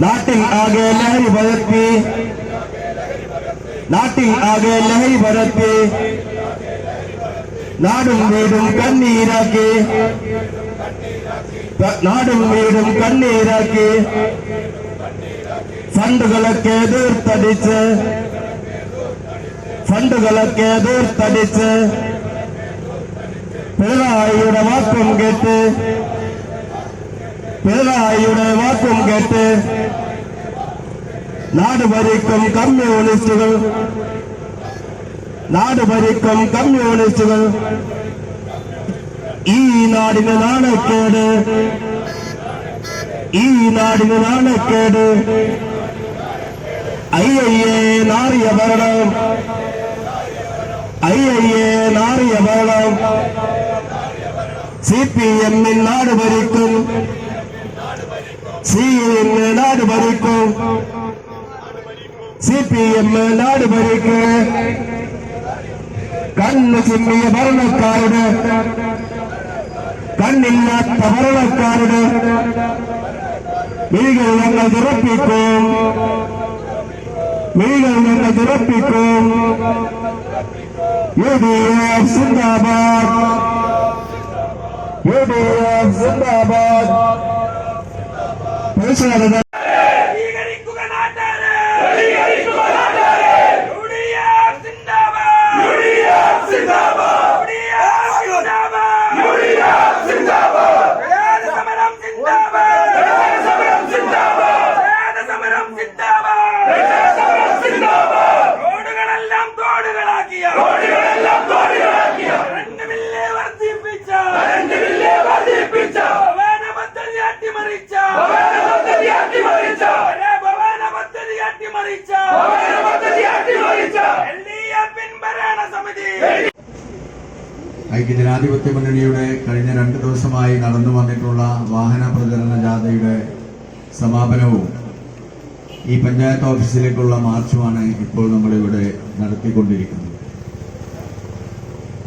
നാട്ടിൽ ആകെ ലഹരി പരത്തി, നാട്ടിൽ ആകെ ലഹരി പരത്തി, നാടും വീടും കണ്ണീരാക്കി, നാടും വീടും കണ്ണീരാക്കി, ഫണ്ടുകളൊക്കെ ദൂർത്തടിച്ച്, ഫണ്ടുകളൊക്കെ ദൂർത്തടിച്ച്, പിണറായിയുടെ വാക്കും കേട്ട്, പിണറായിയുടെ വാക്കും കേട്ട് നാട് ഭരിക്കും കമ്മ്യൂണിസ്റ്റുകൾ, നാട് ഭരിക്കും കമ്മ്യൂണിസ്റ്റുകൾ. ഈ നാടിന് നാണക്കേട്, ഈ നാടിന് നാണക്കേട്. അയ്യയ്യേ നാറിയ ഭരണം, അയ്യയ്യേ നാറിയ ഭരണം. CPM-ൽ നാട് ഭരിക്കും, CPM നാട് ഭരിക്കും, CPM നാട് ഭരിക്കും. കണ്ണ് ചിമ്മിയ ഭരണക്കാരുടെ, കണ്ണില്ലാത്ത ഭരണക്കാരുടെ മിഴികൾ ഞങ്ങൾ തുറപ്പിക്കും, മിഴികൾ ഞങ്ങൾ തുറപ്പിക്കും. UDF സിന്ദാബാദ്, UDF സിന്ദാബാദ്. പ്രതിഷേധ ഐക്യജനാധിപത്യ മുന്നണിയുടെ കഴിഞ്ഞ 2 ദിവസമായി നടന്നു വന്നിട്ടുള്ള വാഹന പ്രചരണ ജാഥയുടെ സമാപനവും ഈ പഞ്ചായത്ത് ഓഫീസിലേക്കുള്ള മാർച്ചുമാണ് ഇപ്പോൾ നമ്മളിവിടെ നടത്തിക്കൊണ്ടിരിക്കുന്നത്.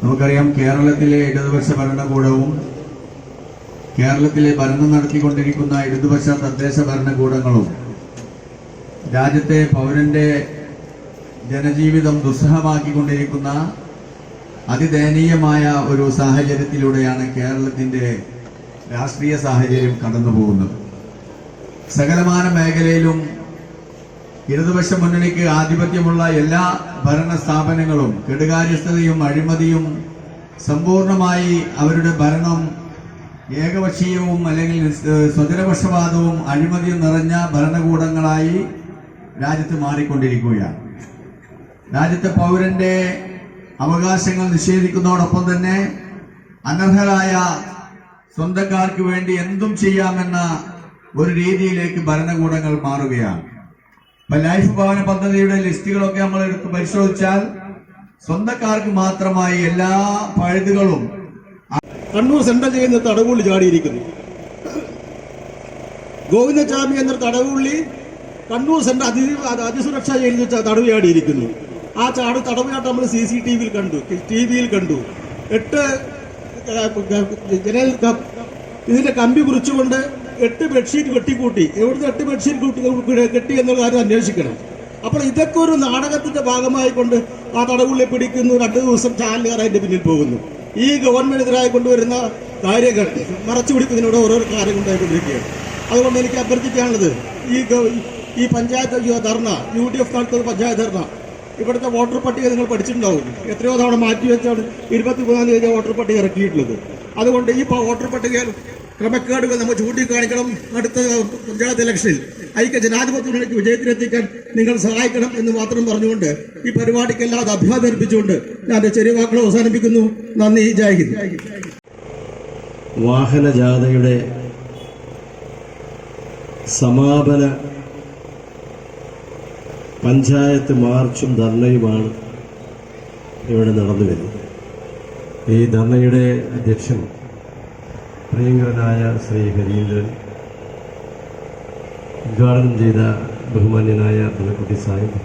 നമുക്കറിയാം, കേരളത്തിലെ ഇടതുപക്ഷ ഭരണകൂടവും കേരളത്തിലെ ഭരണം നടത്തിക്കൊണ്ടിരിക്കുന്ന ഇടതുപക്ഷ തദ്ദേശ ഭരണകൂടങ്ങളും രാജ്യത്തെ പൗരന്റെ ജനജീവിതം ദുസ്സഹമാക്കിക്കൊണ്ടിരിക്കുന്ന അതിദയനീയമായ ഒരു സാഹചര്യത്തിലൂടെയാണ് കേരളത്തിന്റെ രാഷ്ട്രീയ സാഹചര്യം കടന്നു പോകുന്നത്. സകലമാന മേഖലയിലും ഇടതുപക്ഷ മുന്നണിക്ക് ആധിപത്യമുള്ള എല്ലാ ഭരണ സ്ഥാപനങ്ങളും കെടുകാര്യസ്ഥതയും അഴിമതിയും സമ്പൂർണമായി അവരുടെ ഭരണം ഏകപക്ഷീയവും അല്ലെങ്കിൽ സ്വജനപക്ഷപാതവും അഴിമതിയും നിറഞ്ഞ ഭരണകൂടങ്ങളായി രാജ്യത്ത് മാറിക്കൊണ്ടിരിക്കുകയാണ്. രാജ്യത്തെ പൗരന്റെ അവകാശങ്ങൾ നിഷേധിക്കുന്നതോടൊപ്പം തന്നെ അനർഹരായ സ്വന്തക്കാർക്ക് വേണ്ടി എന്തും ചെയ്യാമെന്ന ഒരു രീതിയിലേക്ക് ഭരണകൂടങ്ങൾ മാറുകയാണ്. ഇപ്പൊ ലൈഫ് ഭവന പദ്ധതിയുടെ ലിസ്റ്റുകളൊക്കെ നമ്മൾ എടുത്ത് പരിശോധിച്ചാൽ സ്വന്തക്കാർക്ക് മാത്രമായി എല്ലാ പഴുതുകളും. കണ്ണൂർ സെൻട്രൽ ചെയ്യുന്ന തടവുള്ളി ചാടിയിരിക്കുന്നു. ഗോവിന്ദസ്വാമി എന്ന തടവുള്ളി കണ്ണൂർ സെൻട്രൽ അതിസുരക്ഷാ ജയിലിൽ തടവ് ചാടിയിരിക്കുന്നു. ആ തടവുചാട്ടം നമ്മൾ CCTV-യിൽ കണ്ടു, TV-യിൽ കണ്ടു. 8 ഇതിന്റെ കമ്പി കുറിച്ചുകൊണ്ട് 8 ബെഡ്ഷീറ്റ് കെട്ടിക്കൂട്ടി. എവിടുന്ന് 8 ബെഡ്ഷീറ്റ് കെട്ടി എന്നുള്ള കാര്യം അന്വേഷിക്കണം. അപ്പോൾ ഇതൊക്കെ ഒരു നാടകത്തിന്റെ ഭാഗമായി കൊണ്ട് ആ തടവുള്ളിയെ പിടിക്കുന്നു. 2 ദിവസം ചാനലുകാർ അതിന്റെ പിന്നിൽ പോകുന്നു. ഈ ഗവൺമെന്റിനെതിരായി കൊണ്ടുവരുന്ന കാര്യങ്ങൾ മറച്ചു പിടിക്കുന്നതിനോട് ഓരോ കാര്യം കൊണ്ടായിക്കൊണ്ടിരിക്കുകയാണ്. അതുകൊണ്ട് എനിക്ക് അഭ്യർത്ഥിക്കാനുള്ളത്, ഈ പഞ്ചായത്ത് ധർണ, UDF നടത്തുന്ന പഞ്ചായത്ത് ധർണ, ഇവിടുത്തെ വോട്ടർ പട്ടിക നിങ്ങൾ പഠിച്ചിട്ടുണ്ടാവും. എത്രയോ തവണ മാറ്റിവെച്ചാണ് 23-ാം തീയതി വോട്ടർ പട്ടിക ഇറക്കിയിട്ടുള്ളത്. അതുകൊണ്ട് ഈ വോട്ടർ പട്ടികയിൽ ക്രമക്കേടുകൾ നമ്മൾ ചൂണ്ടിക്കാണിക്കണം. അടുത്ത പഞ്ചായത്ത് ഇലക്ഷനിൽ ഐക്യജനാധിപത്യ മുന്നണിക്ക് വിജയത്തിലെത്തിക്കാൻ നിങ്ങൾ സഹായിക്കണം എന്ന് മാത്രം പറഞ്ഞുകൊണ്ട് ഈ പരിപാടിക്കെല്ലാം അഭിവാദ്യം അർപ്പിച്ചുകൊണ്ട് ഞാൻ എൻ്റെ ചെറിയ വാക്കുകൾ അവസാനിപ്പിക്കുന്നു. നന്ദി, ജയ് ഹിന്ദ്. വാഹന ജാഥയുടെ സമാപന പഞ്ചായത്ത് മാർച്ചും ധർണയുമാണ് ഇവിടെ നടന്നു വരുന്നത്. ഈ ധർണയുടെ അധ്യക്ഷൻ പ്രിയങ്കരനായ ശ്രീ ഹരീന്ദ്രൻ, ഉദ്ഘാടനം ചെയ്ത ബഹുമാന്യനായ അബ്ദുള്ളക്കുട്ടി സാഹിബ്,